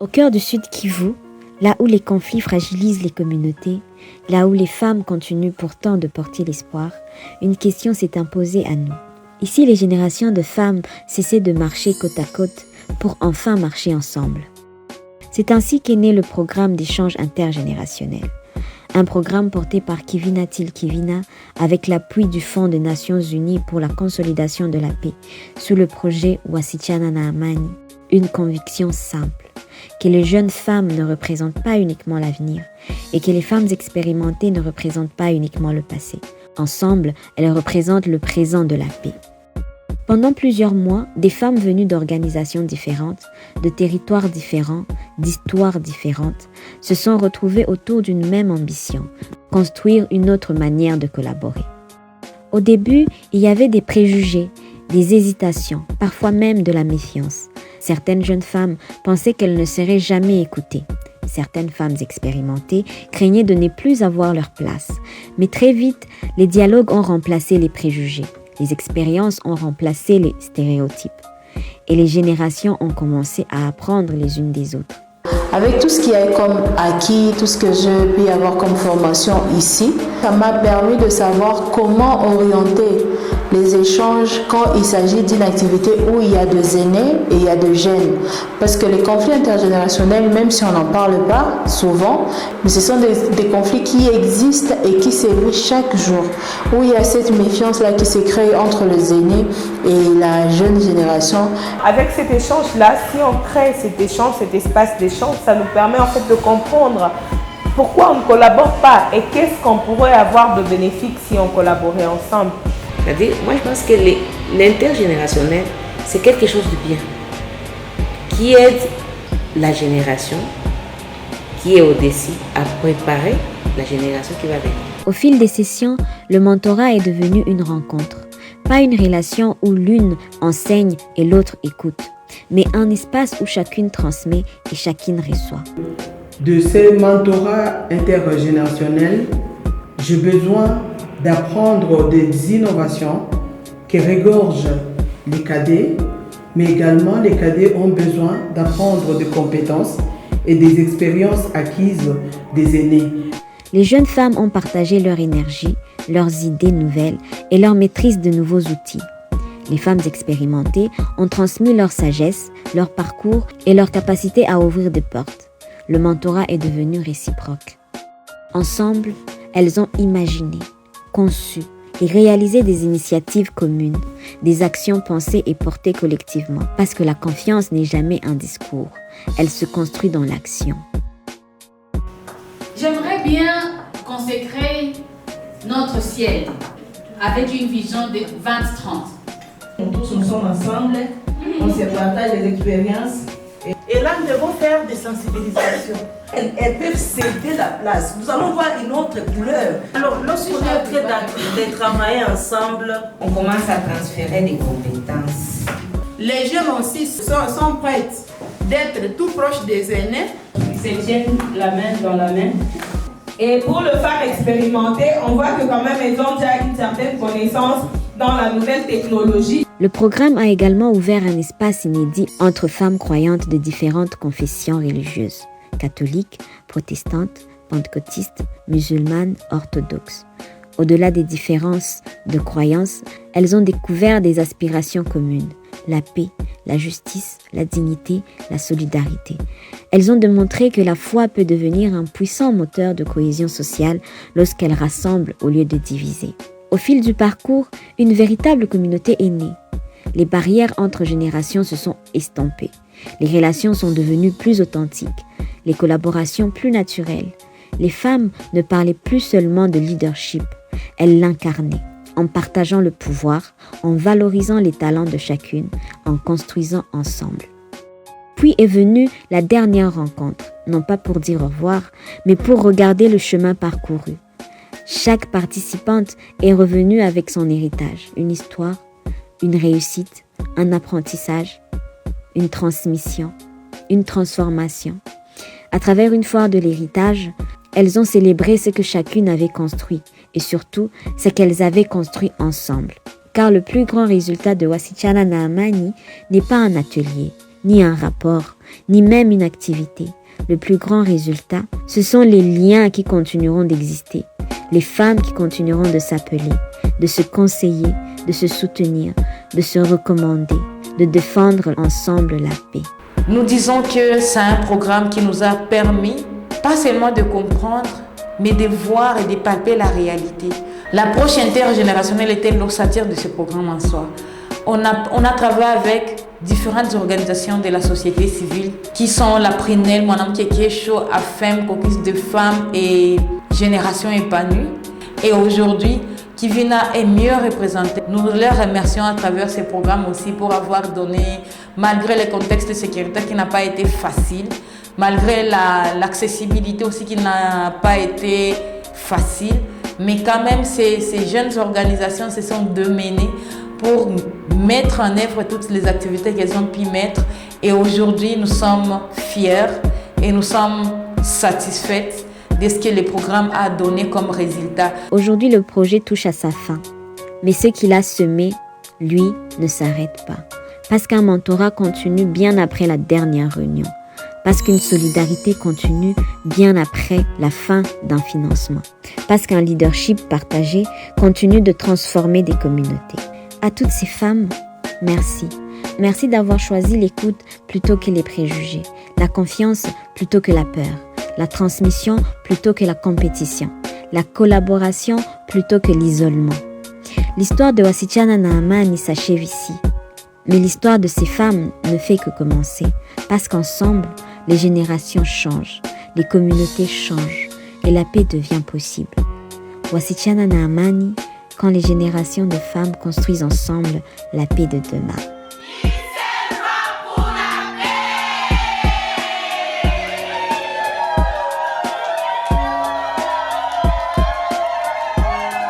Au cœur du Sud Kivu, là où les conflits fragilisent les communautés, là où les femmes continuent pourtant de porter l'espoir, une question s'est imposée à nous. Ici, les générations de femmes cessaient de marcher côte à côte pour enfin marcher ensemble. C'est ainsi qu'est né le programme d'échange intergénérationnel. Un programme porté par Kivina Till Kivina avec l'appui du Fonds des Nations Unies pour la consolidation de la paix sous le projet Wasichana na Amani. Une conviction simple, que les jeunes femmes ne représentent pas uniquement l'avenir et que les femmes expérimentées ne représentent pas uniquement le passé. Ensemble, elles représentent le présent de la paix. Pendant plusieurs mois, des femmes venues d'organisations différentes, de territoires différents, d'histoires différentes, se sont retrouvées autour d'une même ambition, construire une autre manière de collaborer. Au début, il y avait des préjugés, des hésitations, parfois même de la méfiance. Certaines jeunes femmes pensaient qu'elles ne seraient jamais écoutées. Certaines femmes expérimentées craignaient de ne plus avoir leur place. Mais très vite, les dialogues ont remplacé les préjugés. Les expériences ont remplacé les stéréotypes. Et les générations ont commencé à apprendre les unes des autres. Avec tout ce qui est comme acquis, tout ce que je peux avoir comme formation ici, ça m'a permis de savoir comment orienter les échanges quand il s'agit d'une activité où il y a des aînés et il y a des jeunes. Parce que les conflits intergénérationnels, même si on n'en parle pas souvent, mais ce sont des conflits qui existent et qui s'éveillent chaque jour. Où il y a cette méfiance-là qui se crée entre les aînés et la jeune génération. Avec cet échange-là, si on crée cet échange, cet espace d'échange, ça nous permet en fait de comprendre pourquoi on ne collabore pas et qu'est-ce qu'on pourrait avoir de bénéfique si on collaborait ensemble. C'est-à-dire, moi je pense que l'intergénérationnel, c'est quelque chose de bien, qui aide la génération qui est au-dessus à préparer la génération qui va venir. Au fil des sessions, le mentorat est devenu une rencontre. Pas une relation où l'une enseigne et l'autre écoute, mais un espace où chacune transmet et chacune reçoit. De ce mentorat intergénérationnel, j'ai besoin d'apprendre des innovations qui regorgent les cadets, mais également les cadets ont besoin d'apprendre des compétences et des expériences acquises des aînés. Les jeunes femmes ont partagé leur énergie, leurs idées nouvelles et leur maîtrise de nouveaux outils. Les femmes expérimentées ont transmis leur sagesse, leur parcours et leur capacité à ouvrir des portes. Le mentorat est devenu réciproque. Ensemble, elles ont imaginé, conçu et réalisé des initiatives communes, des actions pensées et portées collectivement. Parce que la confiance n'est jamais un discours, elle se construit dans l'action. J'aimerais bien consacrer notre ciel avec une vision de 2030. Tous nous sommes ensemble, on se partage les expériences. Et là, nous devons faire des sensibilisations. Elles peuvent céder la place. Nous allons voir une autre couleur. Alors, lorsqu'on est en train de travailler ensemble, on commence à transférer des compétences. Les jeunes aussi sont prêts d'être tout proches des aînés. Ils se tiennent la main dans la main. Et pour le faire expérimenter, on voit que quand même ils ont déjà une certaine connaissance dans la nouvelle technologie. Le programme a également ouvert un espace inédit entre femmes croyantes de différentes confessions religieuses, catholiques, protestantes, pentecôtistes, musulmanes, orthodoxes. Au-delà des différences de croyances, elles ont découvert des aspirations communes, la paix, la justice, la dignité, la solidarité. Elles ont démontré que la foi peut devenir un puissant moteur de cohésion sociale lorsqu'elle rassemble au lieu de diviser. Au fil du parcours, une véritable communauté est née. Les barrières entre générations se sont estompées. Les relations sont devenues plus authentiques, les collaborations plus naturelles. Les femmes ne parlaient plus seulement de leadership, elles l'incarnaient, en partageant le pouvoir, en valorisant les talents de chacune, en construisant ensemble. Puis est venue la dernière rencontre, non pas pour dire au revoir, mais pour regarder le chemin parcouru. Chaque participante est revenue avec son héritage, une histoire, une réussite, un apprentissage, une transmission, une transformation. À travers une foire de l'héritage, elles ont célébré ce que chacune avait construit et surtout ce qu'elles avaient construit ensemble. Car le plus grand résultat de Wasichana na Amani n'est pas un atelier, ni un rapport, ni même une activité. Le plus grand résultat, ce sont les liens qui continueront d'exister, les femmes qui continueront de s'appeler, de se conseiller, de se soutenir, de se recommander, de défendre ensemble la paix. Nous disons que c'est un programme qui nous a permis, pas seulement de comprendre, mais de voir et de palper la réalité. L'approche intergénérationnelle était l'ossature de ce programme en soi. On a travaillé avec différentes organisations de la société civile qui sont la Prinel, Mwanam Kekesho, AFEM, Caucus de femmes et Génération épanouie. Et aujourd'hui, Kivina est mieux représentée. Nous leur remercions à travers ces programmes aussi pour avoir donné, malgré le contexte sécuritaire qui n'a pas été facile, malgré l'accessibilité aussi qui n'a pas été facile, mais quand même ces jeunes organisations se sont démenées pour mettre en œuvre toutes les activités qu'elles ont pu mettre. Et aujourd'hui, nous sommes fiers et nous sommes satisfaites de ce que le programme a donné comme résultat. Aujourd'hui, le projet touche à sa fin. Mais ce qu'il a semé, lui, ne s'arrête pas. Parce qu'un mentorat continue bien après la dernière réunion. Parce qu'une solidarité continue bien après la fin d'un financement. Parce qu'un leadership partagé continue de transformer des communautés. À toutes ces femmes, merci. Merci d'avoir choisi l'écoute plutôt que les préjugés, la confiance plutôt que la peur, la transmission plutôt que la compétition, la collaboration plutôt que l'isolement. L'histoire de Wasichana na Amani s'achève ici. Mais l'histoire de ces femmes ne fait que commencer, parce qu'ensemble, les générations changent, les communautés changent et la paix devient possible. Wasichana na Amani, quand les générations de femmes construisent ensemble la paix de demain.